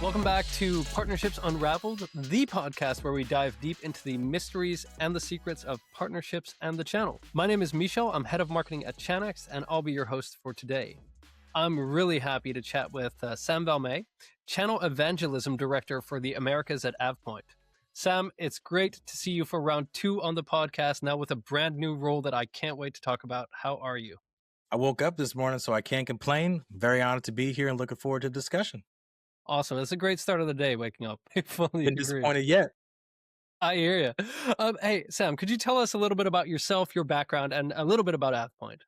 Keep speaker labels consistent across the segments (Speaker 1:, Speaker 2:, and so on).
Speaker 1: Welcome back to Partnerships Unraveled, the podcast where we dive deep into the mysteries and the secrets of partnerships and the channel. My name is Michel. I'm head of marketing at Chanex, and I'll be your host for today. I'm really happy to chat with Sam Valme, Channel Evangelism Director for the Americas at AvePoint. Sam, it's great to see you for round 2 on the podcast, now with a brand new role that I can't wait to talk about. How are you?
Speaker 2: I woke up this morning, so I can't complain. Very honored to be here and looking forward to the discussion.
Speaker 1: Awesome. It's a great start of the day, waking up. I fully
Speaker 2: Been
Speaker 1: agree.
Speaker 2: disappointed yet.
Speaker 1: I hear you. Hey, Sam, could you tell us a little bit about yourself, your background, and a little bit about AvePoint?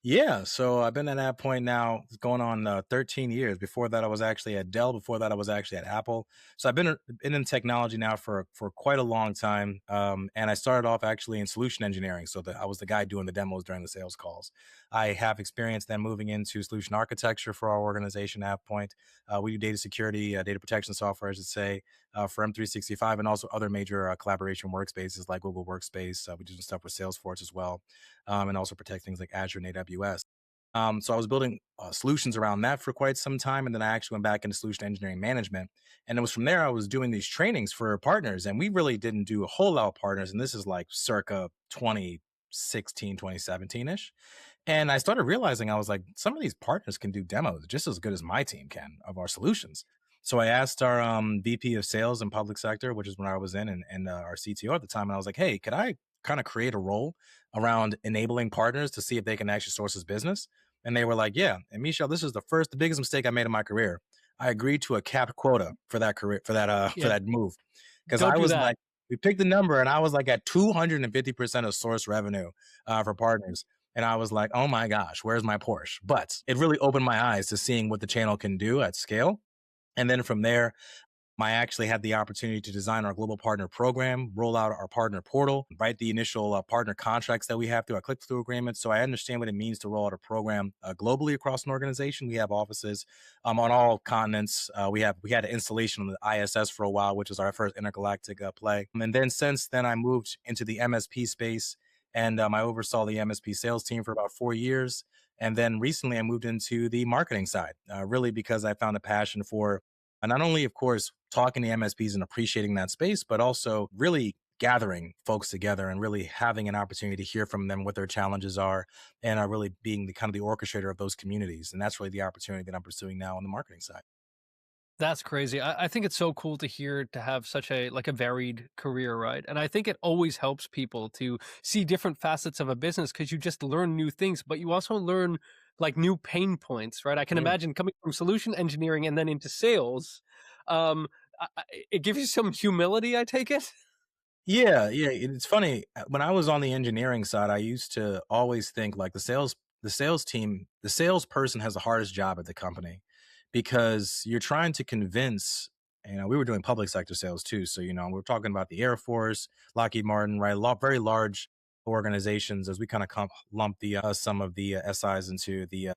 Speaker 2: Yeah, so I've been at AvePoint now going on 13 years. Before that, I was actually at Dell. Before that, I was actually at Apple. So I've been in technology now for quite a long time. And I started off actually in solution engineering. So I was the guy doing the demos during the sales calls. I have experience then moving into solution architecture for our organization, AvePoint. We do data security, data protection software, I should say, for M365 and also other major collaboration workspaces like Google Workspace. We do some stuff with Salesforce as well, and also protect things like Azure and AWS. So I was building solutions around that for quite some time. And then I actually went back into solution engineering management. And it was from there I was doing these trainings for partners. And we really didn't do a whole lot of partners. And this is like circa 2016, 2017-ish. And I started realizing I was like, some of these partners can do demos just as good as my team can of our solutions. So I asked our VP of sales and public sector, which is when I was in, and our CTO at the time. And I was like, hey, could I kind of create a role around enabling partners to see if they can actually source this business? And they were like, yeah. And Michel, this is the biggest mistake I made in my career. I agreed to a capped quota for that career, for that move. Because I was like, we picked the number and I was like at 250% of source revenue for partners. And I was like, oh my gosh, where's my Porsche? But it really opened my eyes to seeing what the channel can do at scale. And then from there, I actually had the opportunity to design our global partner program, roll out our partner portal, write the initial partner contracts that we have through our click-through agreements. So I understand what it means to roll out a program globally across an organization. We have offices on all continents. We had an installation on the ISS for a while, which was our first intergalactic play. And then since then, I moved into the MSP space. And I oversaw the MSP sales team for about 4 years. And then recently I moved into the marketing side, really because I found a passion for not only, of course, talking to MSPs and appreciating that space, but also really gathering folks together and really having an opportunity to hear from them what their challenges are and really being the kind of the orchestrator of those communities. And that's really the opportunity that I'm pursuing now on the marketing side.
Speaker 1: That's crazy. I think it's so cool to hear, to have such a varied career, right? And I think it always helps people to see different facets of a business because you just learn new things, but you also learn like new pain points, right? I can imagine coming from solution engineering and then into sales. It gives you some humility, I take it.
Speaker 2: Yeah. It's funny. When I was on the engineering side, I used to always think like the sales team, the salesperson has the hardest job at the company because you're trying to convince, we were doing public sector sales too. So, we're talking about the Air Force, Lockheed Martin, right? Very large organizations as we kind of lump the some of the SIs into the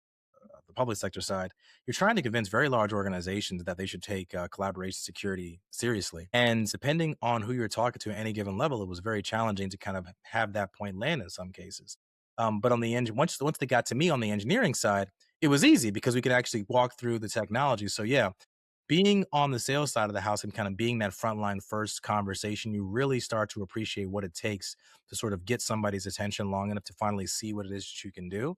Speaker 2: public sector side. You're trying to convince very large organizations that they should take collaboration security seriously. And depending on who you're talking to at any given level, it was very challenging to kind of have that point land in some cases. But on the once they got to me on the engineering side, it was easy because we could actually walk through the technology. So yeah, being on the sales side of the house and kind of being that frontline first conversation, you really start to appreciate what it takes to sort of get somebody's attention long enough to finally see what it is that you can do.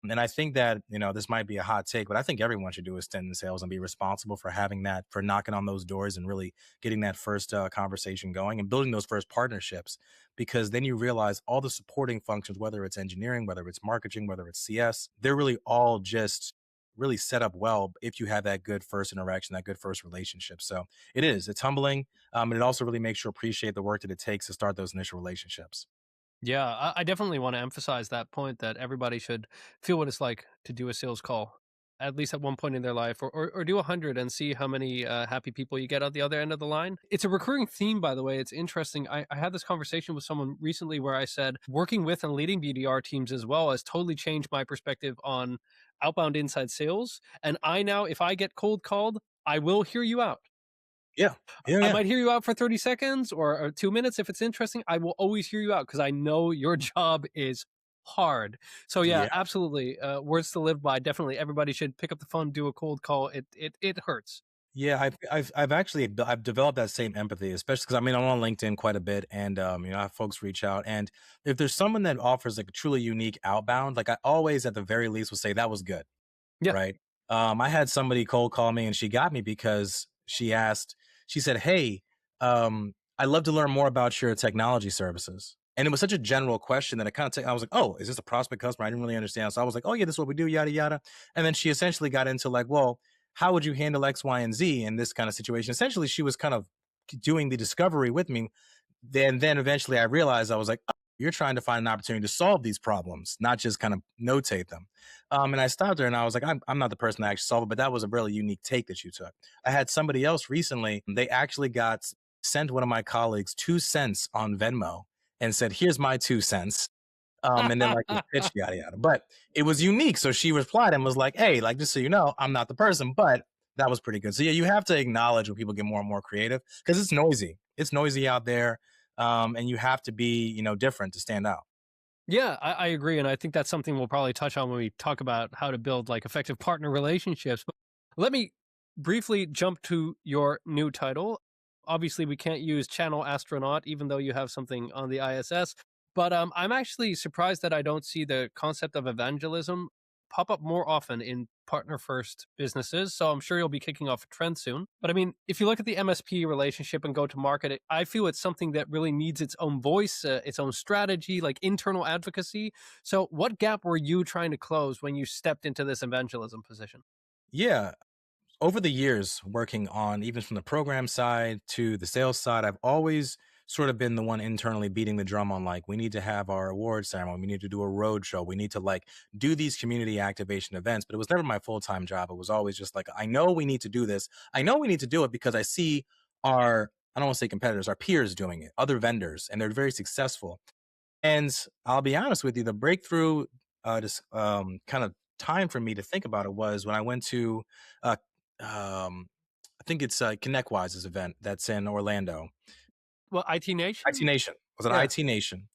Speaker 2: And I think that, this might be a hot take, but I think everyone should do a stint in sales and be responsible for having that, for knocking on those doors and really getting that first conversation going and building those first partnerships, because then you realize all the supporting functions, whether it's engineering, whether it's marketing, whether it's CS, they're really all just really set up well if you have that good first interaction, that good first relationship. So it's humbling. And it also really makes you appreciate the work that it takes to start those initial relationships.
Speaker 1: Yeah, I definitely want to emphasize that point that everybody should feel what it's like to do a sales call, at least at one point in their life, or do 100 and see how many happy people you get at the other end of the line. It's a recurring theme, by the way. It's interesting. I had this conversation with someone recently where I said, working with and leading BDR teams as well has totally changed my perspective on outbound inside sales. And I now, if I get cold called, I will hear you out.
Speaker 2: Yeah.
Speaker 1: I might hear you out for 30 seconds or 2 minutes. If it's interesting, I will always hear you out because I know your job is hard. So yeah. Absolutely. Words to live by. Definitely. Everybody should pick up the phone, do a cold call. It hurts.
Speaker 2: Yeah, I've actually I've developed that same empathy, especially because I mean I'm on LinkedIn quite a bit, and I have folks reach out, and if there's someone that offers like a truly unique outbound, like I always at the very least will say that was good,
Speaker 1: Yeah.
Speaker 2: right? I had somebody cold call me, and she got me because she said, "Hey, I'd love to learn more about your technology services." And it was such a general question that I was like, "Oh, is this a prospect customer?" I didn't really understand. So I was like, "Oh yeah, this is what we do, yada yada." And then she essentially got into like, "Well, how would you handle X, Y, and Z in this kind of situation?" Essentially, she was kind of doing the discovery with me. Then eventually I realized I was like, oh, you're trying to find an opportunity to solve these problems, not just kind of notate them. And I stopped her and I was like, I'm not the person that actually solved it, but that was a really unique take that you took. I had somebody else recently, they actually got sent one of my colleagues 2 cents on Venmo and said, here's my 2 cents. And then like this pitch, yada yada. But it was unique. So she replied and was like, hey, like just so you know, I'm not the person, but that was pretty good. So yeah, you have to acknowledge when people get more and more creative because it's noisy. It's noisy out there. And you have to be, different to stand out.
Speaker 1: Yeah, I agree, and I think that's something we'll probably touch on when we talk about how to build like effective partner relationships. But let me briefly jump to your new title. Obviously, we can't use channel astronaut, even though you have something on the ISS. But I'm actually surprised that I don't see the concept of evangelism pop up more often in partner first businesses. So I'm sure you'll be kicking off a trend soon. But I mean, if you look at the MSP relationship and go to market, I feel it's something that really needs its own voice, its own strategy, like internal advocacy. So, what gap were you trying to close when you stepped into this evangelism position?
Speaker 2: Yeah. Over the years, working on even from the program side to the sales side, I've always sort of been the one internally beating the drum on like, we need to have our award ceremony. We need to do a road show. We need to like do these community activation events. But it was never my full time job. It was always just like, I know we need to do this. I know we need to do it because I see I don't want to say competitors, our peers doing it, other vendors, and they're very successful. And I'll be honest with you, the breakthrough, just kind of time for me to think about it was when I went to, uh, I think it's ConnectWise's event that's in Orlando.
Speaker 1: Well, IT
Speaker 2: IT
Speaker 1: Nation?
Speaker 2: Nation. I was at
Speaker 1: Yeah.
Speaker 2: IT Nation,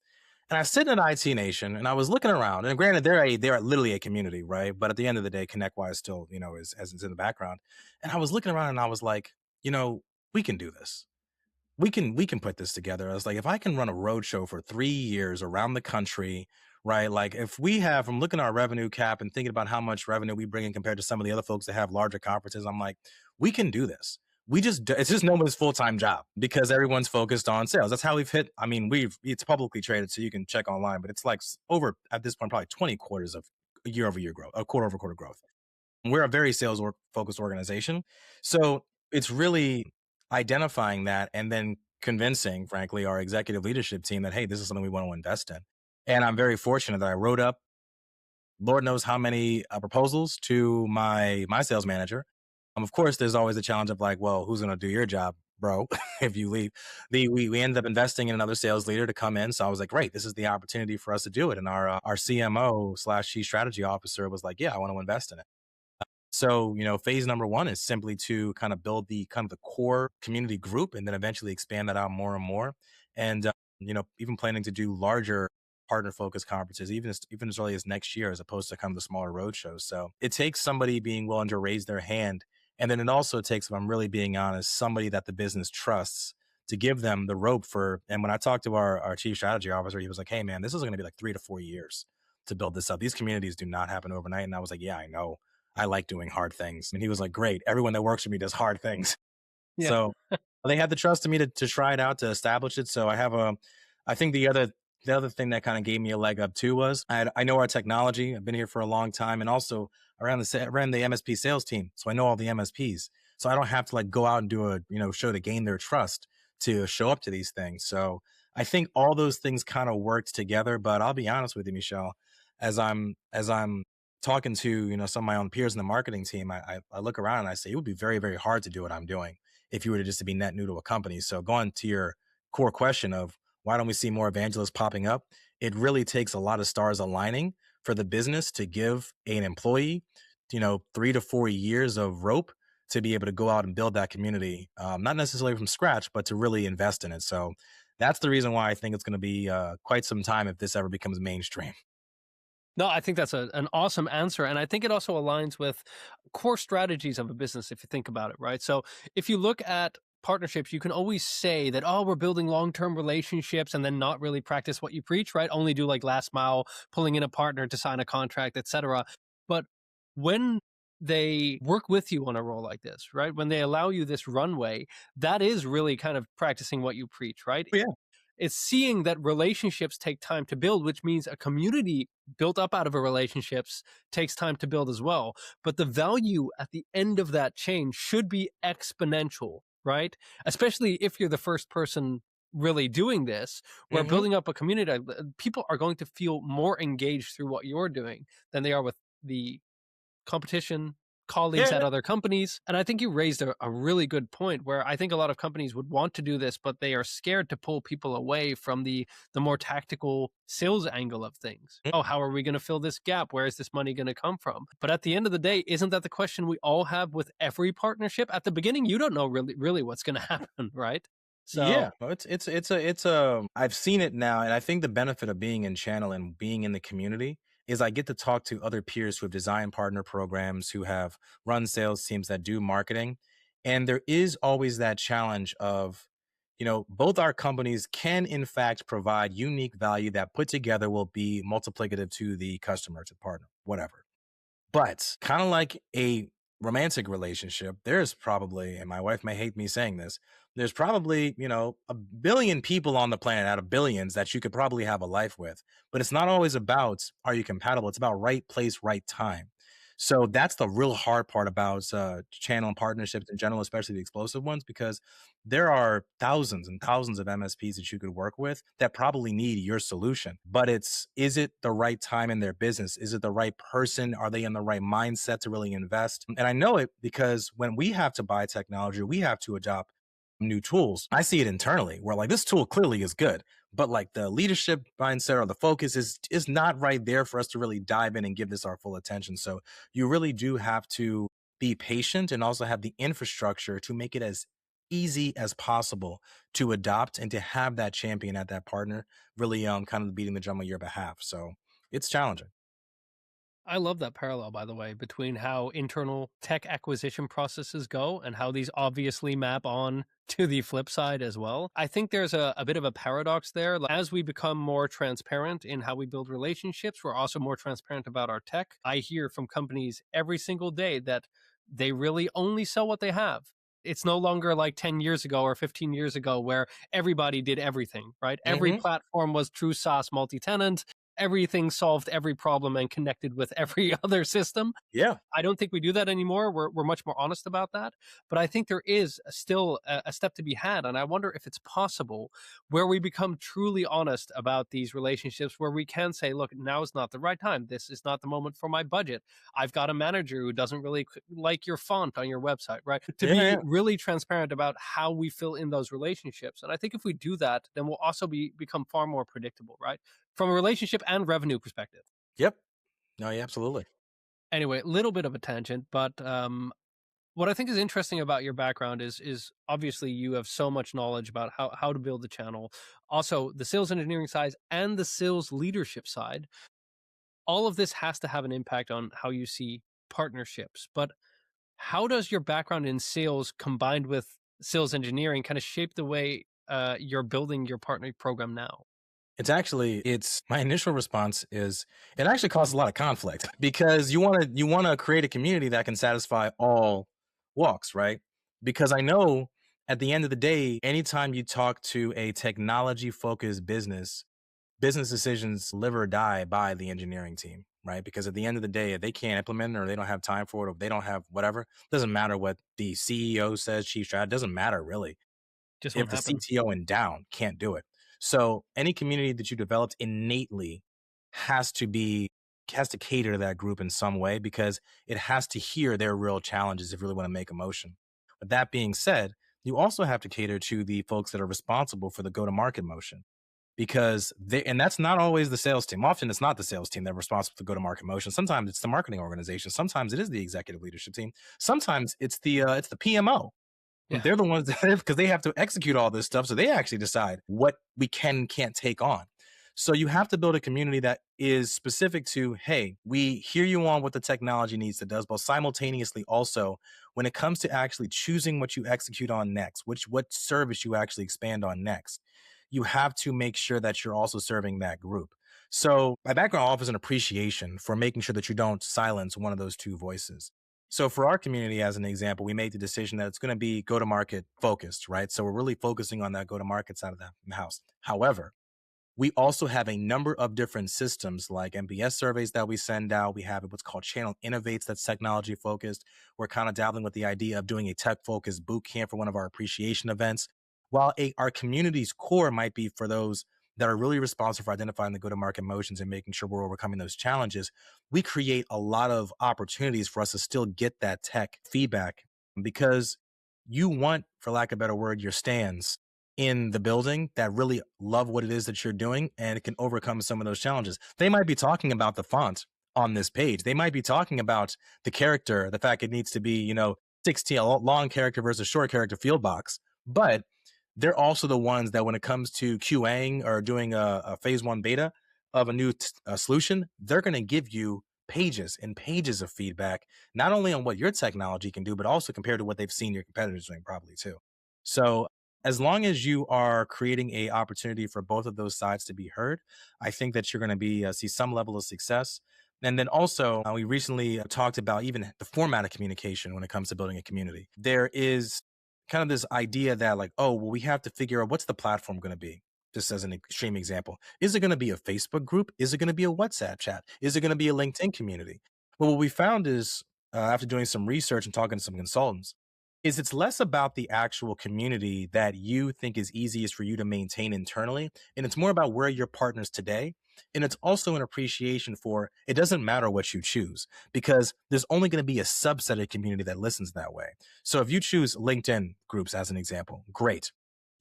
Speaker 2: and I was sitting at IT Nation, and I was looking around. And granted, they're literally a community, right? But at the end of the day, ConnectWise still, is as it's in the background. And I was looking around, and I was like, we can do this, we can put this together. I was like, if I can run a road show for 3 years around the country, right? Like if we have, I'm looking at our revenue cap and thinking about how much revenue we bring in compared to some of the other folks that have larger conferences, I'm like, we can do this. It's just nobody's full-time job because everyone's focused on sales. That's how we've hit. I mean, it's publicly traded, so you can check online, but it's like over at this point, probably 20 quarters of year over year growth, quarter over quarter growth. We're a very sales focused organization. So it's really identifying that and then convincing, frankly, our executive leadership team that, hey, this is something we want to invest in. And I'm very fortunate that I wrote up, Lord knows how many proposals to my sales manager. Of course, there's always a challenge of like, well, who's going to do your job, bro, if you leave? We ended up investing in another sales leader to come in. So I was like, great, this is the opportunity for us to do it. And our CMO slash chief strategy officer was like, yeah, I want to invest in it. So, phase number one is simply to kind of build the kind of the core community group and then eventually expand that out more and more. And, even planning to do larger partner focused conferences, even as early as next year, as opposed to kind of the smaller road shows. So it takes somebody being willing to raise their hand. And then it also takes, if I'm really being honest, somebody that the business trusts to give them the rope for. And when I talked to our chief strategy officer, he was like, hey, man, this is going to be like 3 to 4 years to build this up. These communities do not happen overnight. And I was like, yeah, I know. I like doing hard things. And he was like, great. Everyone that works for me does hard things.
Speaker 1: Yeah.
Speaker 2: So they had the trust in me to try it out, to establish it. So I think the other thing that kind of gave me a leg up too was I know our technology. I've been here for a long time, and also I ran the MSP sales team, so I know all the MSPs. So I don't have to like go out and do a show to gain their trust to show up to these things. So I think all those things kind of worked together. But I'll be honest with you, Michelle, as I'm talking to some of my own peers in the marketing team, I look around and I say it would be very very hard to do what I'm doing if you were to just to be net new to a company. So going to your core question of why don't we see more evangelists popping up? It really takes a lot of stars aligning for the business to give an employee, 3 to 4 years of rope to be able to go out and build that community, not necessarily from scratch, but to really invest in it. So that's the reason why I think it's going to be quite some time if this ever becomes mainstream.
Speaker 1: No, I think that's an awesome answer. And I think it also aligns with core strategies of a business if you think about it, right? So if you look at partnerships, you can always say that, oh, we're building long term relationships and then not really practice what you preach, right? Only do like last mile, pulling in a partner to sign a contract, etc. But when they work with you on a role like this, right? When they allow you this runway, that is really kind of practicing what you preach, right?
Speaker 2: Yeah.
Speaker 1: It's seeing that relationships take time to build, which means a community built up out of a relationships takes time to build as well. But the value at the end of that chain should be exponential, right? Especially if you're the first person really doing this, where
Speaker 2: Hmm.
Speaker 1: building up a community, people are going to feel more engaged through what you're doing than they are with the competition, colleagues at
Speaker 2: Yeah.
Speaker 1: other companies. And I think you raised a really good point where I think a lot of companies would want to do this, but they are scared to pull people away from the more tactical sales angle of things.
Speaker 2: Mm.
Speaker 1: Oh, how are we going to fill this gap? Where is this money going to come from? But at the end of the day, isn't that the question we all have with every partnership? At the beginning, you don't know really what's going to happen, right? So
Speaker 2: Yeah, no, it's I've seen it now, and I think the benefit of being in channel and being in the community is I get to talk to other peers who have designed partner programs, who have run sales teams that do marketing, and there is always that challenge of, both our companies can in fact provide unique value that put together will be multiplicative to the customer, to the partner, whatever. But kind of like a romantic relationship, there's probably, and my wife may hate me saying this, there's probably, a billion people on the planet out of billions that you could probably have a life with. But it's not always about are you compatible? It's about right place, right time. So that's the real hard part about channel and partnerships in general, especially the explosive ones, because there are thousands and thousands of MSPs that you could work with that probably need your solution. But is it the right time in their business? Is it the right person? Are they in the right mindset to really invest? And I know it because when we have to buy technology, we have to adopt new tools. I see it internally where like this tool clearly is good, but like the leadership mindset or the focus is not right there for us to really dive in and give this our full attention. So you really do have to be patient and also have the infrastructure to make it as easy as possible to adopt and to have that champion at that partner really kind of beating the drum on your behalf. So it's challenging.
Speaker 1: I love that parallel, by the way, between how internal tech acquisition processes go and how these obviously map on to the flip side as well. I think there's a bit of a paradox there. Like, as we become more transparent in how we build relationships, we're also more transparent about our tech. I hear from companies every single day that they really only sell what they have. It's no longer like 10 years ago or 15 years ago where everybody did everything, right? Every
Speaker 2: Hmm.
Speaker 1: platform was true SaaS multi tenant, everything solved every problem and connected with every other system.
Speaker 2: Yeah.
Speaker 1: I don't think we do that anymore. We're much more honest about that. But I think there is still a step to be had. And I wonder if it's possible where we become truly honest about these relationships, where we can say, look, now is not the right time. This is not the moment for my budget. I've got a manager who doesn't really like your font on your website, right? To
Speaker 2: Yeah.
Speaker 1: be
Speaker 2: Yeah.
Speaker 1: really transparent about how we fill in those relationships. And I think if we do that, then we'll also become far more predictable, right? From a relationship and revenue perspective.
Speaker 2: Yep. No, yeah, absolutely.
Speaker 1: Anyway, little bit of a tangent, but what I think is interesting about your background is obviously you have so much knowledge about how to build the channel, also the sales engineering side and the sales leadership side. All of this has to have an impact on how you see partnerships. But how does your background in sales combined with sales engineering kind of shape the way you're building your partner program now?
Speaker 2: It's my initial response is it actually causes a lot of conflict because you want to create a community that can satisfy all walks, right? Because I know at the end of the day, anytime you talk to a technology focused business decisions live or die by the engineering team, right? Because at the end of the day, if they can't implement it or they don't have time for it or they don't have whatever, doesn't matter what the CEO says, chief strategist, doesn't matter really
Speaker 1: Just
Speaker 2: if
Speaker 1: won't
Speaker 2: the
Speaker 1: happen.
Speaker 2: CTO and down can't do it. So any community that you developed innately has to be has to cater to that group in some way because it has to hear their real challenges if you really want to make a motion. But that being said, you also have to cater to the folks that are responsible for the go-to-market motion because and that's not always the sales team. Often it's not the sales team that's responsible for go-to-market motion. Sometimes it's the marketing organization. Sometimes it is the executive leadership team. Sometimes it's the PMO.
Speaker 1: Yeah.
Speaker 2: They're the ones that because they have to execute all this stuff, so they actually decide what we can and can't take on. So you have to build a community that is specific to, hey, we hear you on what the technology needs to does, but simultaneously also when it comes to actually choosing what you execute on next, which what service you actually expand on next, you have to make sure that you're also serving that group. So my background offers an appreciation for making sure that you don't silence one of those two voices. So for our community, as an example, we made the decision that it's going to be go to market focused, right? So we're really focusing on that go to market side of the house. However, we also have a number of different systems like MBS surveys that we send out. We have what's called Channel Innovates that's technology focused. We're kind of dabbling with the idea of doing a tech focused boot camp for one of our appreciation events. While our community's core might be for those that are really responsible for identifying the go to market motions and making sure we're overcoming those challenges, we create a lot of opportunities for us to still get that tech feedback because you want, for lack of a better word, your stands in the building that really love what it is that you're doing and it can overcome some of those challenges. They might be talking about the font on this page. They might be talking about the character, the fact it needs to be, 16, a long character versus short character field box. But they're also the ones that when it comes to QAing or doing a phase one beta of a new solution, they're going to give you pages and pages of feedback, not only on what your technology can do, but also compared to what they've seen your competitors doing probably too. So as long as you are creating a opportunity for both of those sides to be heard, I think that you're going to be see some level of success. And then also, we recently talked about even the format of communication when it comes to building a community. There is kind of this idea that like, oh, well, we have to figure out what's the platform going to be. Just as an extreme example, is it going to be a Facebook group? Is it going to be a WhatsApp chat? Is it going to be a LinkedIn community? Well, what we found is after doing some research and talking to some consultants, is it's less about the actual community that you think is easiest for you to maintain internally. And it's more about where your partners today. And it's also an appreciation for it doesn't matter what you choose because there's only going to be a subset of community that listens that way. So if you choose LinkedIn groups as an example, great.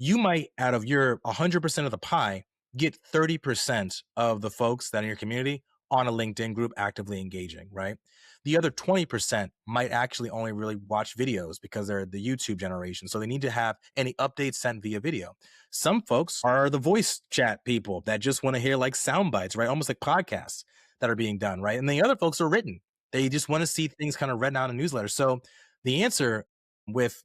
Speaker 2: You might, out of your 100% of the pie, get 30% of the folks that are in your community on a LinkedIn group actively engaging, right? The other 20% might actually only really watch videos because they're the YouTube generation. So they need to have any updates sent via video. Some folks are the voice chat people that just want to hear like sound bites, right? Almost like podcasts that are being done, right? And the other folks are written. They just want to see things kind of written out in newsletters. So the answer with,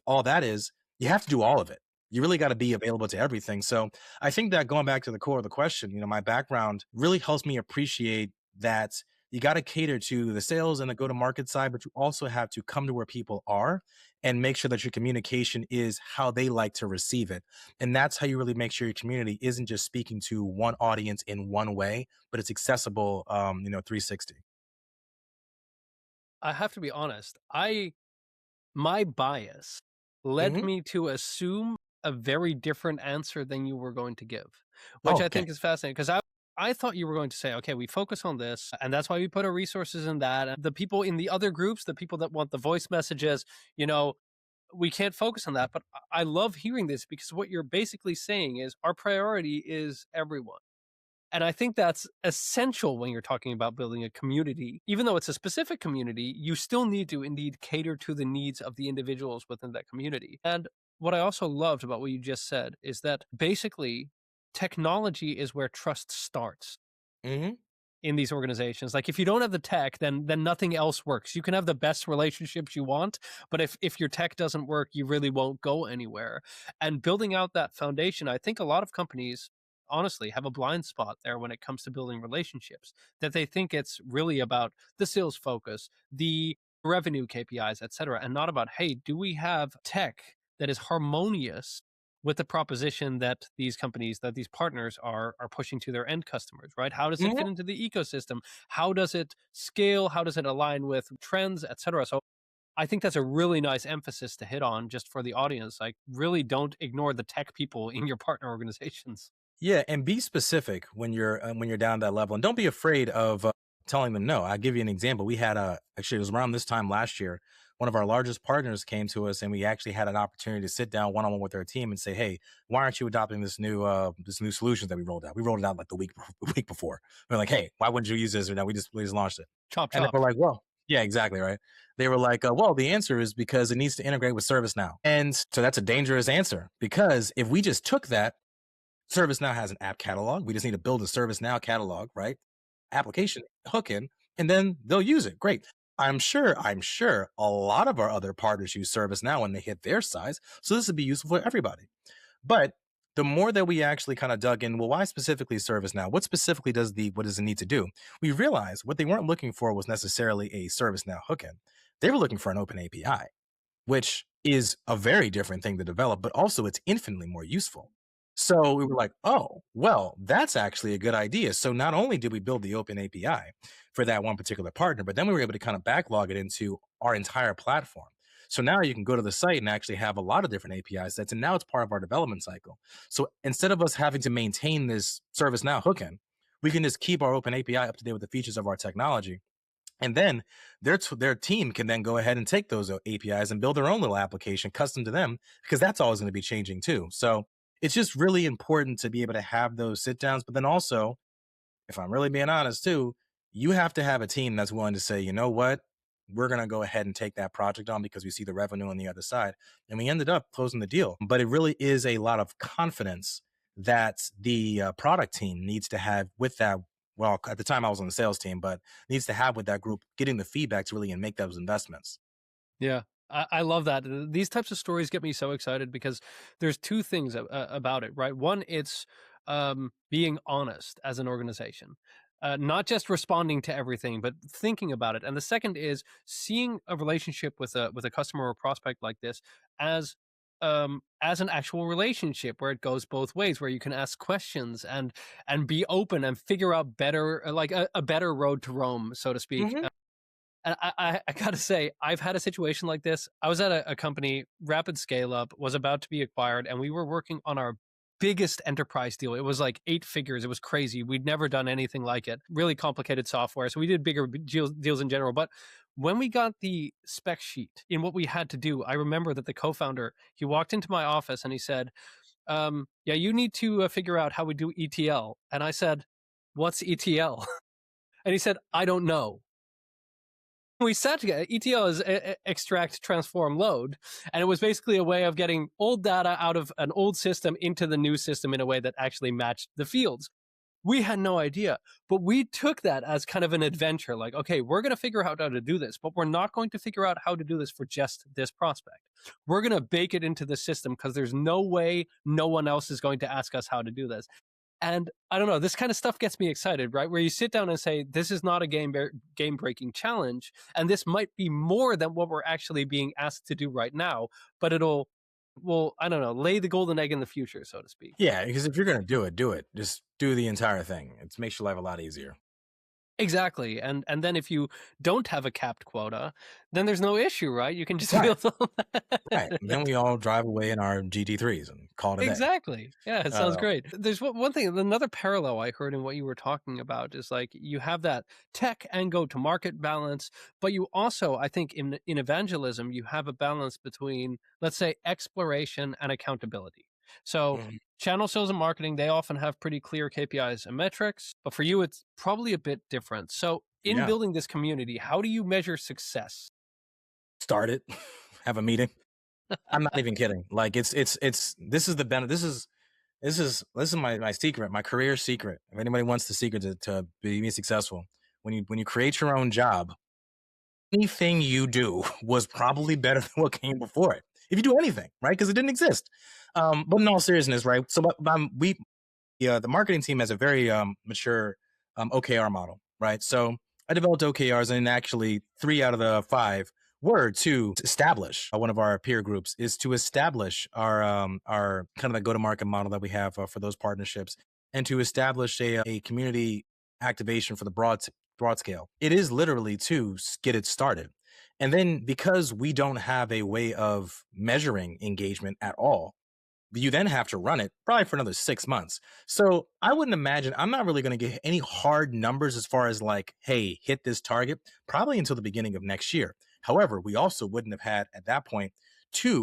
Speaker 2: all that is you have to do all of it. You really got to be available to everything. So I think that going back to the core of the question, my background really helps me appreciate that you got to cater to the sales and the go to market side, but you also have to come to where people are and make sure that your communication is how they like to receive it. And that's how you really make sure your community isn't just speaking to one audience in one way, but it's accessible, 360.
Speaker 1: I have to be honest. My bias led
Speaker 2: Hmm.
Speaker 1: me to assume a very different answer than you were going to give, which I
Speaker 2: Okay.
Speaker 1: think is fascinating because I thought you were going to say, okay, we focus on this, and that's why we put our resources in that. And the people in the other groups, the people that want the voice messages, you know, we can't focus on that. But I love hearing this because what you're basically saying is our priority is everyone. And I think that's essential when you're talking about building a community. Even though it's a specific community, you still need to indeed cater to the needs of the individuals within that community. And what I also loved about what you just said is that basically technology is where trust starts
Speaker 2: Hmm.
Speaker 1: in these organizations. Like if you don't have the tech, then nothing else works. You can have the best relationships you want, but if your tech doesn't work, you really won't go anywhere. And building out that foundation, I think a lot of companies honestly have a blind spot there when it comes to building relationships, that they think it's really about the sales focus, the revenue KPIs, et cetera, and not about, hey, do we have tech that is harmonious with the proposition that these companies, that these partners are pushing to their end customers, right? How does it fit into the ecosystem? How does it scale? How does it align with trends, et cetera? So I think that's a really nice emphasis to hit on just for the audience. Like really don't ignore the tech people in your partner organizations.
Speaker 2: Yeah, and be specific when you're down that level, and don't be afraid of telling them no. I'll give you an example. We had actually it was around this time last year. One of our largest partners came to us, and we actually had an opportunity to sit down one on one with their team and say, "Hey, why aren't you adopting this new solution that we rolled out? We rolled it out like the week before. We're like, hey, why wouldn't you use this? Or no, we just launched it."
Speaker 1: Chop,
Speaker 2: And they
Speaker 1: chop.
Speaker 2: were like, "Well, yeah, exactly right." They were like, "Well, the answer is because it needs to integrate with ServiceNow." And so that's a dangerous answer because if we just took that ServiceNow has an app catalog. We just need to build a ServiceNow catalog, right? Application hook in, and then they'll use it. Great. I'm sure a lot of our other partners use ServiceNow when they hit their size. So this would be useful for everybody. But the more that we actually kind of dug in, well, why specifically ServiceNow? What specifically what does it need to do? We realized what they weren't looking for was necessarily a ServiceNow hook-in. They were looking for an open API, which is a very different thing to develop, but also it's infinitely more useful. So we were like, oh, well, that's actually a good idea. So not only did we build the open API for that one particular partner, but then we were able to kind of backlog it into our entire platform. So now you can go to the site and actually have a lot of different API sets, and now it's part of our development cycle. So instead of us having to maintain this ServiceNow hook-in, we can just keep our open API up to date with the features of our technology, and then their team can then go ahead and take those APIs and build their own little application custom to them, because that's always going to be changing too. So it's just really important to be able to have those sit downs. But then also, if I'm really being honest too, you have to have a team that's willing to say, you know what, we're going to go ahead and take that project on because we see the revenue on the other side. And we ended up closing the deal. But it really is a lot of confidence that the product team needs to have with that. Well, at the time I was on the sales team, but needs to have with that group, getting the feedback to really and make those investments.
Speaker 1: Yeah. I love that. These types of stories get me so excited because there's two things about it, right? One, it's being honest as an organization, not just responding to everything, but thinking about it. And the second is seeing a relationship with a customer or prospect like this as as an actual relationship where it goes both ways, where you can ask questions and be open and figure out better, like a better road to Rome, so to speak.
Speaker 2: Hmm.
Speaker 1: And I gotta say, I've had a situation like this. I was at a company, rapid scale up, was about to be acquired, and we were working on our biggest enterprise deal. It was like 8 figures. It was crazy. We'd never done anything like it. Really complicated software. So we did bigger deals in general. But when we got the spec sheet in what we had to do, I remember that the co-founder, he walked into my office and he said, yeah, you need to figure out how we do ETL. And I said, what's ETL? And he said, I don't know. We sat together. ETL is extract, transform, load. And it was basically a way of getting old data out of an old system into the new system in a way that actually matched the fields. We had no idea, but we took that as kind of an adventure. Like, okay, we're going to figure out how to do this, but we're not going to figure out how to do this for just this prospect. We're going to bake it into the system because there's no way no one else is going to ask us how to do this. And I don't know, this kind of stuff gets me excited, right? Where you sit down and say, this is not a game breaking challenge. And this might be more than what we're actually being asked to do right now, but well, I don't know, lay the golden egg in the future, so to speak.
Speaker 2: Yeah, because if you're going to do it, do it. Just do the entire thing. It makes your life a lot easier.
Speaker 1: Exactly. And then if you don't have a capped quota, then there's no issue, right? You can just
Speaker 2: Right.
Speaker 1: build all
Speaker 2: Right. And then
Speaker 1: that.
Speaker 2: we all drive away in our GT3s and call it a day.
Speaker 1: Exactly. Yeah, it sounds
Speaker 2: Uh,
Speaker 1: great. There's one thing, another parallel I heard in what you were talking about is like you have that tech and go to market balance, but you also, I think in evangelism, you have a balance between, let's say, exploration and accountability. So
Speaker 2: mhm.
Speaker 1: channel sales and marketing, they often have pretty clear KPIs and metrics, but for you, it's probably a bit different. So in
Speaker 2: Yeah.
Speaker 1: building this community, how do you measure success?
Speaker 2: Start it. Have a meeting. I'm not even kidding. Like it's this is the benefit. This is my secret, my career secret. If anybody wants the secret to be successful, when you create your own job, anything you do was probably better than what came before it. If you do anything, right? Because it didn't exist. But in all seriousness, right? So we the marketing team has a very mature OKR model, right? So I developed OKRs, and actually 3 out of the 5 were to establish one of our peer groups is to establish our kind of the go to market model that we have for those partnerships, and to establish a community activation for the broad scale. It is literally to get it started. And then because we don't have a way of measuring engagement at all, you then have to run it probably for another 6 months. So I wouldn't imagine, I'm not really going to get any hard numbers as far as like, hey, hit this target, probably until the beginning of next year. However, we also wouldn't have had at that point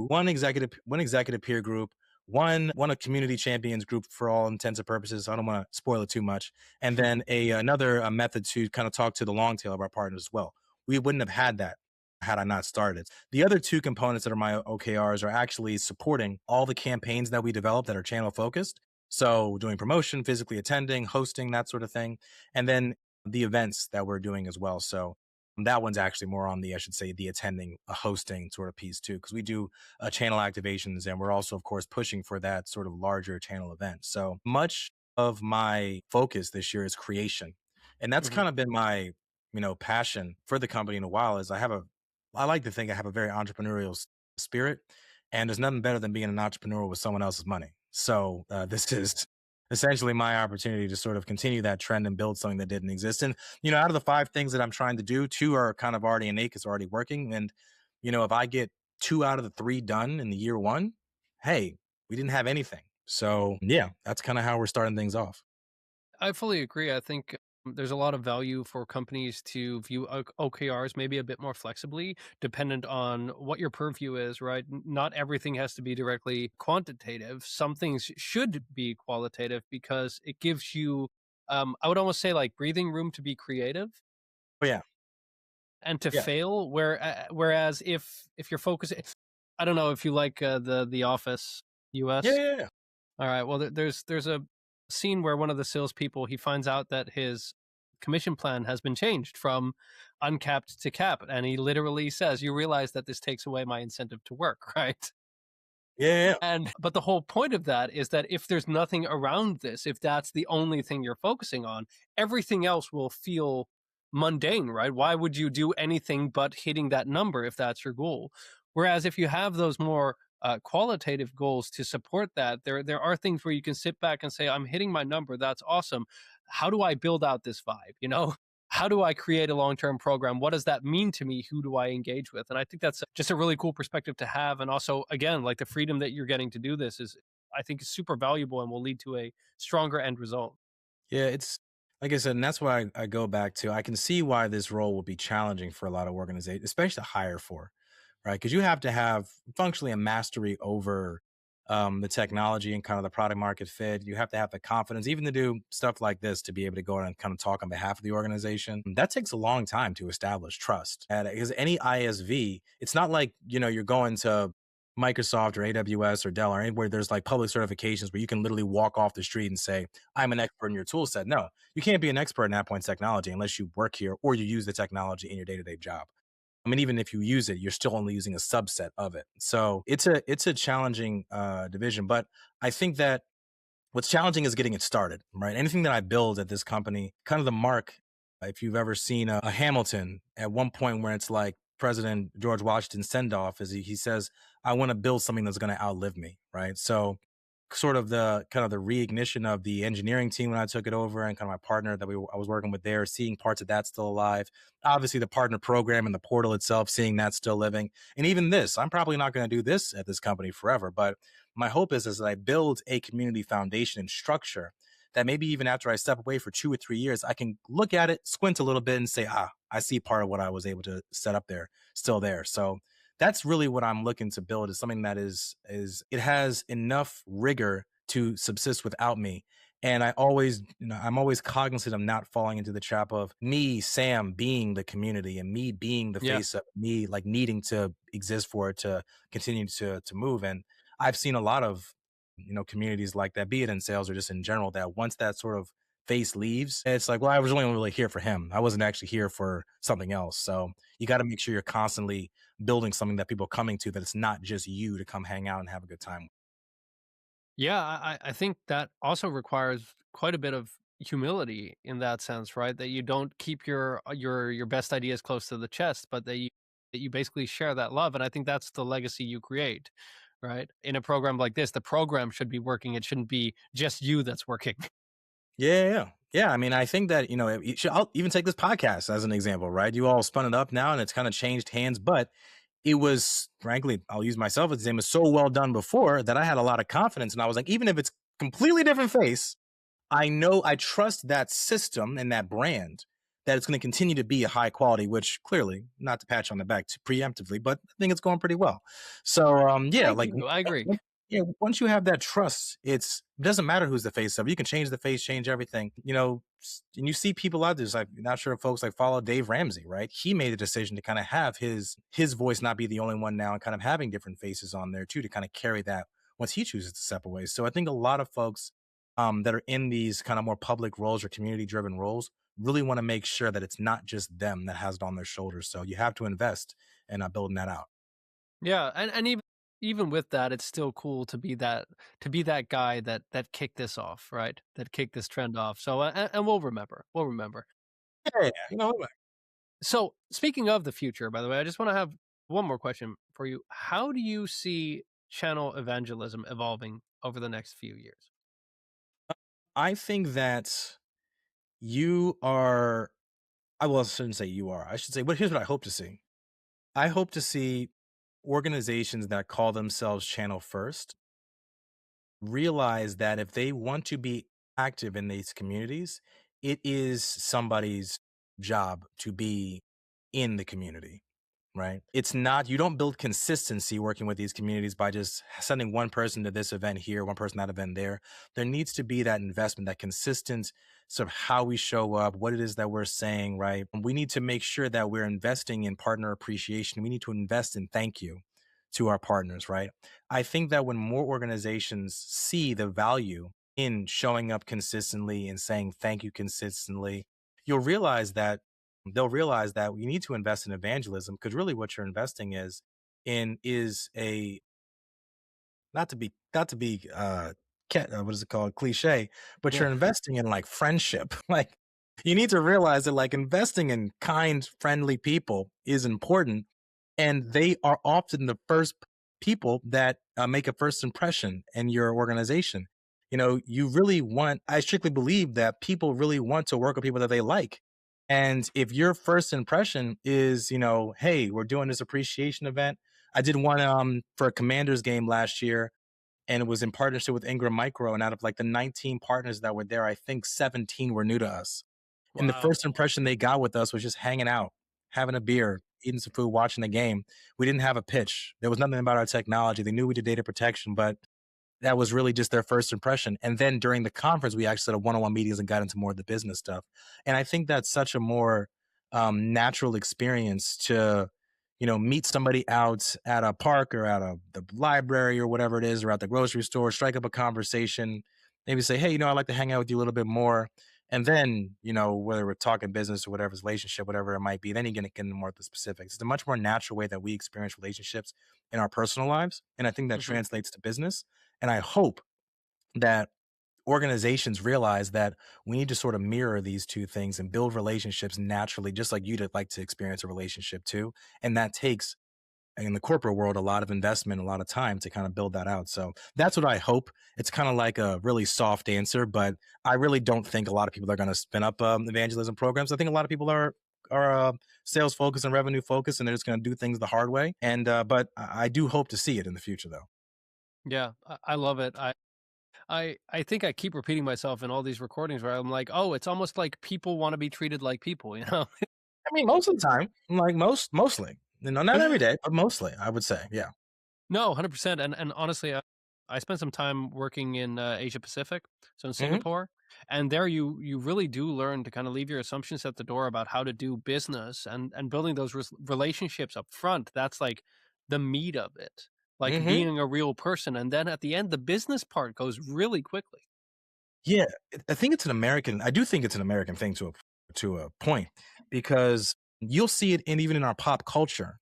Speaker 2: one executive peer group, one a community champions group for all intents and purposes. I don't want to spoil it too much. And then another method to kind of talk to the long tail of our partners as well. We wouldn't have had that had I not started. The other 2 components that are my OKRs are actually supporting all the campaigns that we develop that are channel focused. So doing promotion, physically attending, hosting, that sort of thing. And then the events that we're doing as well. So that one's actually more on the, I should say, the attending, hosting sort of piece too, because we do channel activations and we're also, of course, pushing for that sort of larger channel event. So much of my focus this year is creation. And that's
Speaker 1: Mhm.
Speaker 2: kind of been my, passion for the company in a while is I like to think I have a very entrepreneurial spirit, and there's nothing better than being an entrepreneur with someone else's money. So this is essentially my opportunity to sort of continue that trend and build something that didn't exist. And out of the five things that I'm trying to do, two are kind of already innate because already working. And if I get two out of the three done in the year one, hey, we didn't have anything. So yeah, that's kind of how we're starting things off.
Speaker 1: I fully agree. I think there's a lot of value for companies to view OKRs maybe a bit more flexibly, dependent on what your purview is, right? Not everything has to be directly quantitative. Some things should be qualitative because it gives you, I would almost say, like breathing room to be creative
Speaker 2: But yeah,
Speaker 1: and to
Speaker 2: yeah,
Speaker 1: fail. Whereas if you're focusing, I don't know if you like the Office
Speaker 2: yeah,
Speaker 1: US.
Speaker 2: yeah, yeah.
Speaker 1: All right. Well, there's a scene where one of the salespeople he finds out that his commission plan has been changed from uncapped to cap, and he literally says, "You realize that this takes away my incentive to work, right?"
Speaker 2: Yeah, yeah, yeah.
Speaker 1: And but the whole point of that is that if there's nothing around this, if that's the only thing you're focusing on, everything else will feel mundane, right? Why would you do anything but hitting that number if that's your goal? Whereas if you have those more qualitative goals to support that, there are things where you can sit back and say, "I'm hitting my number. That's awesome. How do I build out this vibe?" How do I create a long-term program? What does that mean to me? Who do I engage with? And I think that's just a really cool perspective to have. And also, again, like the freedom that you're getting to do this is, I think, is super valuable and will lead to a stronger end result.
Speaker 2: Yeah, it's like I said, and that's why I go back to I can see why this role will be challenging for a lot of organizations, especially to hire for, right? Because you have to have functionally a mastery over the technology and kind of the product market fit. You have to have the confidence, even to do stuff like this, to be able to go and kind of talk on behalf of the organization. That takes a long time to establish trust. And because any ISV, it's not like you're going to Microsoft or AWS or Dell or anywhere there's like public certifications where you can literally walk off the street and say, I'm an expert in your tool set. No, you can't be an expert in AvePoint technology unless you work here or you use the technology in your day-to-day job. I mean, even if you use it, you're still only using a subset of it. So it's a challenging division. But I think that what's challenging is getting it started, right? Anything that I build at this company, kind of the mark, if you've ever seen a Hamilton at one point where it's like President George Washington's send off, is he says, I want to build something that's going to outlive me, right? So sort of the kind of the reignition of the engineering team when I took it over, and kind of my partner that I was working with there, seeing parts of that still alive. Obviously, the partner program and the portal itself, seeing that still living, and even this. I'm probably not going to do this at this company forever, but my hope is that I build a community foundation and structure that maybe even after I step away for 2 or 3 years, I can look at it, squint a little bit, and say, I see part of what I was able to set up there still there. So that's really what I'm looking to build is something that is it has enough rigor to subsist without me. And I'm always cognizant of not falling into the trap of me, Sam, being the community and me being the
Speaker 1: Yeah.
Speaker 2: face of me, like needing to exist for it to continue to move. And I've seen a lot of, communities like that, be it in sales or just in general, that once that sort of face leaves, it's like, well, I was only really here for him. I wasn't actually here for something else. So you got to make sure you're constantly building something that people are coming to, that it's not just you to come hang out and have a good time.
Speaker 1: Yeah, I think that also requires quite a bit of humility in that sense, right? That you don't keep your best ideas close to the chest, but that you basically share that love, and I think that's the legacy you create, right? In a program like this, the program should be working. It shouldn't be just you that's working.
Speaker 2: Yeah, yeah, yeah. Yeah, I mean, I think that, I'll even take this podcast as an example, right? You all spun it up now and it's kind of changed hands, but it was, frankly, I'll use myself as an example, so well done before that I had a lot of confidence. And I was like, even if it's completely different face, I know I trust that system and that brand, that it's going to continue to be a high quality, which clearly, not to pat you on the back too preemptively, but I think it's going pretty well. So yeah,
Speaker 1: Thank
Speaker 2: like
Speaker 1: you. I agree.
Speaker 2: yeah, once you have that trust, it doesn't matter who's the face of it. You can change the face, change everything. And you see people out there. Like, not sure if folks like follow Dave Ramsey, right? He made a decision to kind of have his voice not be the only one now, and kind of having different faces on there too, to kind of carry that once he chooses to step away. So I think a lot of folks that are in these kind of more public roles or community driven roles really want to make sure that it's not just them that has it on their shoulders. So you have to invest in building that out.
Speaker 1: Yeah, and even with that, it's still cool to be that guy that kicked this off, right? That kicked this trend off. So, and we'll remember. We'll remember.
Speaker 2: Yeah, you know,
Speaker 1: So, speaking of the future, by the way, I just want to have one more question for you. How do you see channel evangelism evolving over the next few years?
Speaker 2: I think that you are. I well, I shouldn't say you are. I should say, but here's what I hope to see. I hope to see organizations that call themselves channel first realize that if they want to be active in these communities, it is somebody's job to be in the community, right? It's not, you don't build consistency working with these communities by just sending one person to this event here, one person that event there. There needs to be that investment, that consistent sort of how we show up, what it is that we're saying, right? We need to make sure that we're investing in partner appreciation. We need to invest in thank you to our partners, right? I think that when more organizations see the value in showing up consistently and saying thank you consistently, you'll realize that they'll realize that we need to invest in evangelism because really what you're investing is a what is it called, cliche, but
Speaker 1: Yeah.
Speaker 2: you're investing in like friendship. Like you need to realize that like investing in kind, friendly people is important, and they are often the first people that make a first impression in your organization. You know, you really want, I strictly believe that people really want to work with people that they like. And if your first impression is, you know, hey, we're doing this appreciation event. I did one for a Commanders game last year, and it was in partnership with Ingram Micro. And out of like the 19 partners that were there, I think 17 were new to us. And the
Speaker 1: Wow.
Speaker 2: first impression they got with us was just hanging out, having a beer, eating some food, watching the game. We didn't have a pitch. There was nothing about our technology. They knew we did data protection, but that was really just their first impression. And then during the conference, we actually had a one-on-one meetings and got into more of the business stuff. And I think that's such a more natural experience to, you know, meet somebody out at a park or at the library or whatever it is, or at the grocery store, strike up a conversation, maybe say, hey, you know, I'd like to hang out with you a little bit more. And then, you know, whether we're talking business or whatever, relationship, whatever it might be, then you're going to get into more of the specifics. It's a much more natural way that we experience relationships in our personal lives. And I think that
Speaker 1: Mhm.
Speaker 2: translates to business. And I hope that organizations realize that we need to sort of mirror these two things and build relationships naturally, just like you'd like to experience a relationship too. And that takes, in the corporate world, a lot of investment, a lot of time to kind of build that out. So that's what I hope. It's kind of like a really soft answer, but I really don't think a lot of people are going to spin up evangelism programs. I think a lot of people are sales focused and revenue focused, and they're just going to do things the hard way. And but I do hope to see it in the future, though.
Speaker 1: Yeah, I love it. I think I keep repeating myself in all these recordings where I'm like, "Oh, it's almost like people wanna be treated like people," you know?
Speaker 2: I mean, most of the time, like mostly, you know, not every day, but mostly, I would say, yeah.
Speaker 1: No, 100%, and honestly, I spent some time working in, Asia Pacific, so in
Speaker 2: Hmm.
Speaker 1: Singapore, and there you really do learn to kinda leave your assumptions at the door about how to do business and building those relationships up front, that's, like, the meat of it, like,
Speaker 2: Hmm.
Speaker 1: being a real person, and then at the end, the business part goes really quickly.
Speaker 2: Yeah, I think it's an American. I do think it's an American thing to a point, because you'll see it in even in our pop culture,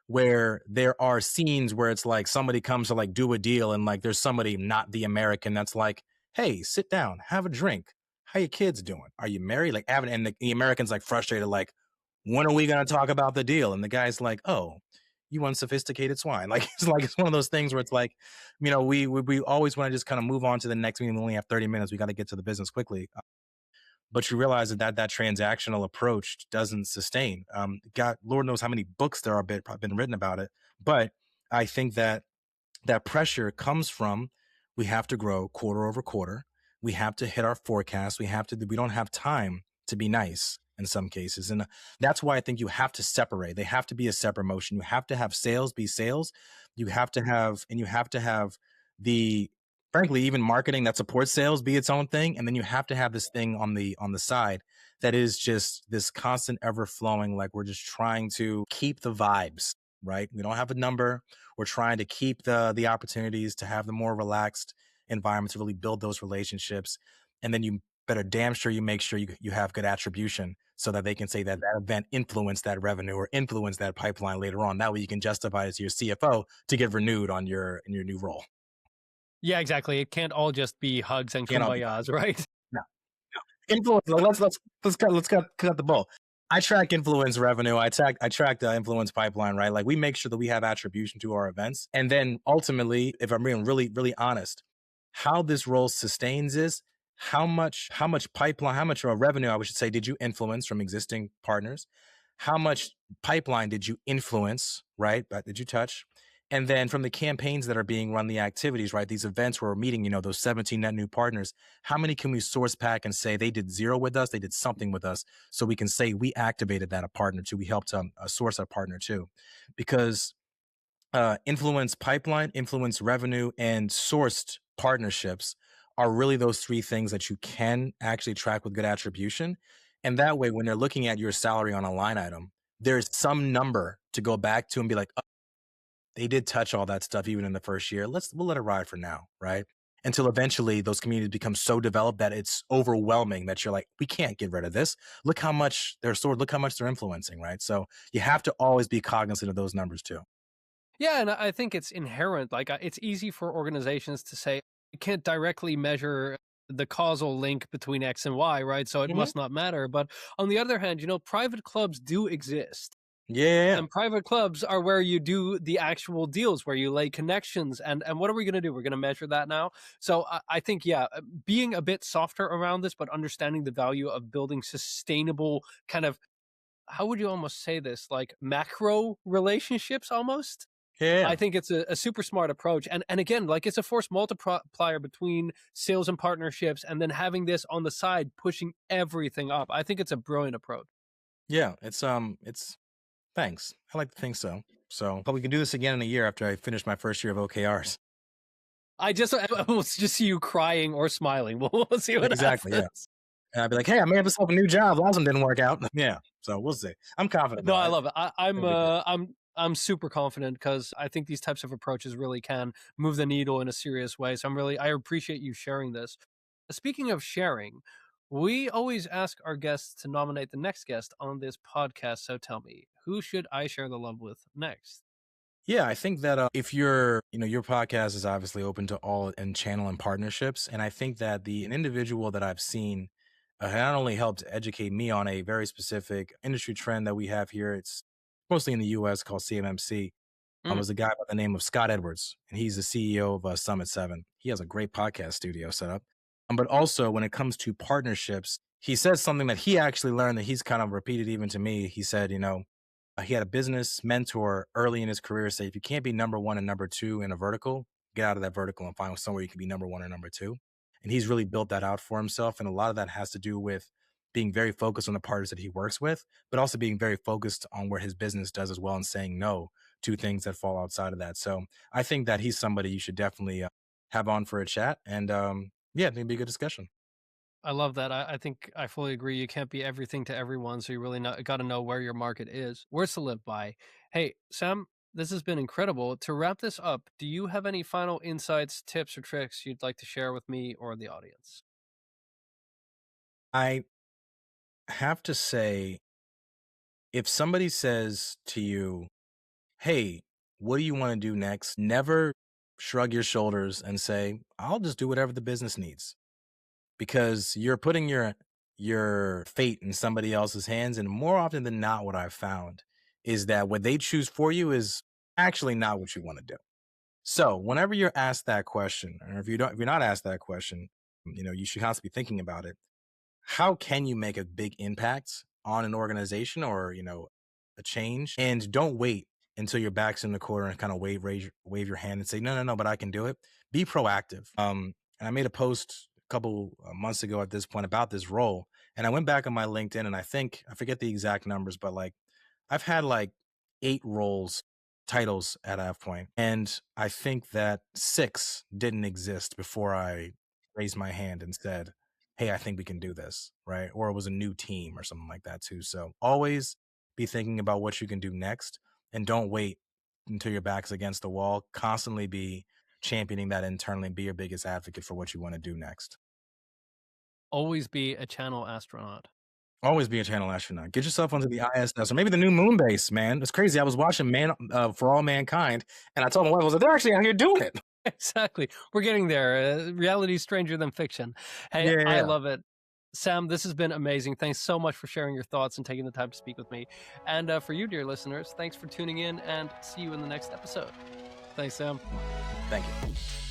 Speaker 2: where there are scenes where it's like somebody comes to like do a deal, and like there's somebody not the American that's like, "Hey, sit down, have a drink. How your kids doing? Are you married?" Like, having, and the American's like frustrated, like, "When are we going to talk about the deal?" And the guy's like, "Oh, you unsophisticated swine." Like it's one of those things where it's like, you know, we always want to just kind of move on to the next meeting. We only have 30 minutes. We got to get to the business quickly. But you realize that transactional approach doesn't sustain. God, Lord knows how many books there are been written about it. But I think that that pressure comes from, we have to grow quarter over quarter. We have to hit our forecast. We don't have time to be nice in some cases. And that's why I think you have to separate. They have to be a separate motion. You have to have sales be sales. You have to have the, frankly, even marketing that supports sales be its own thing. And then you have to have this thing on the side that is just this constant ever flowing, like we're just trying to keep the vibes, right? We don't have a number. We're trying to keep the opportunities to have them more relaxed, environment to really build those relationships. And then you better damn sure you make sure you have good attribution so that they can say that that event influenced that revenue or influenced that pipeline later on. That way you can justify it to your CFO to get renewed on your in your new role.
Speaker 1: Yeah, exactly. It can't all just be hugs and
Speaker 2: Can't all be
Speaker 1: kumbayas, right?
Speaker 2: no. Influence. Let's cut the bull. I track influence revenue. I track the influence pipeline. Right, like we make sure that we have attribution to our events, and then ultimately, if I'm being really honest, how this role sustains is how much pipeline, how much revenue I should say did you influence from existing partners, how much pipeline did you influence, right? But did you touch? And then from the campaigns that are being run, the activities, right? These events where we're meeting, those 17 net new partners, how many can we source pack and say they did zero with us, they did something with us, so we can say we activated that a partner too, we helped source a partner too, because influence pipeline, influence revenue, and sourced partnerships are really those three things that you can actually track with good attribution. And that way, when they're looking at your salary on a line item, there's some number to go back to and be like, they did touch all that stuff even in the first year. We'll let it ride for now, right? Until eventually those communities become so developed that it's overwhelming that you're like, we can't get rid of this. Look how much look how much they're influencing, right? So you have to always be cognizant of those numbers too.
Speaker 1: Yeah, and I think it's inherent. Like, it's easy for organizations to say, you can't directly measure the causal link between X and Y, right? So it
Speaker 2: Mhm.
Speaker 1: must not matter. But on the other hand, private clubs do exist.
Speaker 2: Yeah, yeah, yeah.
Speaker 1: And private clubs are where you do the actual deals, where you lay connections. And what are we going to do? We're going to measure that now. So I think, yeah, being a bit softer around this, but understanding the value of building sustainable kind of, how would you almost say this, like macro relationships almost?
Speaker 2: Yeah, yeah.
Speaker 1: I think it's a super smart approach. And again, like, it's a force multiplier between sales and partnerships, and then having this on the side pushing everything up. I think it's a brilliant approach.
Speaker 2: Yeah, it's thanks. I like to think so. So hope we can do this again in a year after I finish my first year of OKRs.
Speaker 1: I will just see you crying or smiling. We'll see what
Speaker 2: Exactly, yeah.
Speaker 1: happens.
Speaker 2: And I'd be like, hey, I made myself a new job. Last one didn't work out. Yeah. So we'll see. I'm confident
Speaker 1: No,
Speaker 2: though.
Speaker 1: I
Speaker 2: I
Speaker 1: love it. I'm
Speaker 2: it'll be good.
Speaker 1: I'm super confident because I think these types of approaches really can move the needle in a serious way. So I appreciate you sharing this. Speaking of sharing, we always ask our guests to nominate the next guest on this podcast. So tell me, who should I share the love with next?
Speaker 2: Yeah, I think that if your podcast is obviously open to all and channel and partnerships, and I think that an individual that I've seen not only helped educate me on a very specific industry trend that we have here. It's mostly in the U.S. called CMMC.
Speaker 1: Mm,
Speaker 2: Was a guy by the name of Scott Edwards, and he's the CEO of Summit Seven. He has a great podcast studio set up. But also, when it comes to partnerships, he says something that he actually learned that he's kind of repeated even to me. He said, he had a business mentor early in his career say, if you can't be number one and number two in a vertical, get out of that vertical and find somewhere you can be number one or number two. And he's really built that out for himself. And a lot of that has to do with being very focused on the partners that he works with, but also being very focused on where his business does as well and saying no to things that fall outside of that. So I think that he's somebody you should definitely have on for a chat. And yeah, I think it'd be a good discussion.
Speaker 1: I love that. I think I fully agree. You can't be everything to everyone, so you really got to know where your market is, words to live by. Hey, Sam, this has been incredible. To wrap this up, do you have any final insights, tips, or tricks you'd like to share with me or the audience?
Speaker 2: I have to say, if somebody says to you, hey, what do you want to do next? Never shrug your shoulders and say, I'll just do whatever the business needs, because you're putting your fate in somebody else's hands. And more often than not, what I've found is that what they choose for you is actually not what you want to do. So whenever you're asked that question, or if you're not asked that question, you should constantly be thinking about it. How can you make a big impact on an organization or a change? And don't wait until your back's in the corner and kind of wave your hand and say, no, but I can do it. Be proactive. And I made a post a couple months ago at this point about this role, and I went back on my LinkedIn, and I forget the exact numbers, but like I've had like 8 roles titles at AvePoint, and I think that 6 didn't exist before I raised my hand and said, hey, I think we can do this, right? Or it was a new team or something like that too. So always be thinking about what you can do next, and don't wait until your back's against the wall. Constantly be championing that internally and be your biggest advocate for what you want to do next.
Speaker 1: Always be a channel astronaut.
Speaker 2: Always be a channel astronaut. Get yourself onto the ISS or maybe the new moon base, man. It's crazy. I was watching Man for All Mankind, and I told my wife, I was like, they're actually out here doing it.
Speaker 1: Exactly. We're getting there. Reality is stranger than fiction. Hey,
Speaker 2: Yeah,
Speaker 1: I
Speaker 2: yeah.
Speaker 1: love it. Sam, this has been amazing. Thanks so much for sharing your thoughts and taking the time to speak with me. And for you, dear listeners, thanks for tuning in, and see you in the next episode. Thanks, Sam.
Speaker 2: Thank you.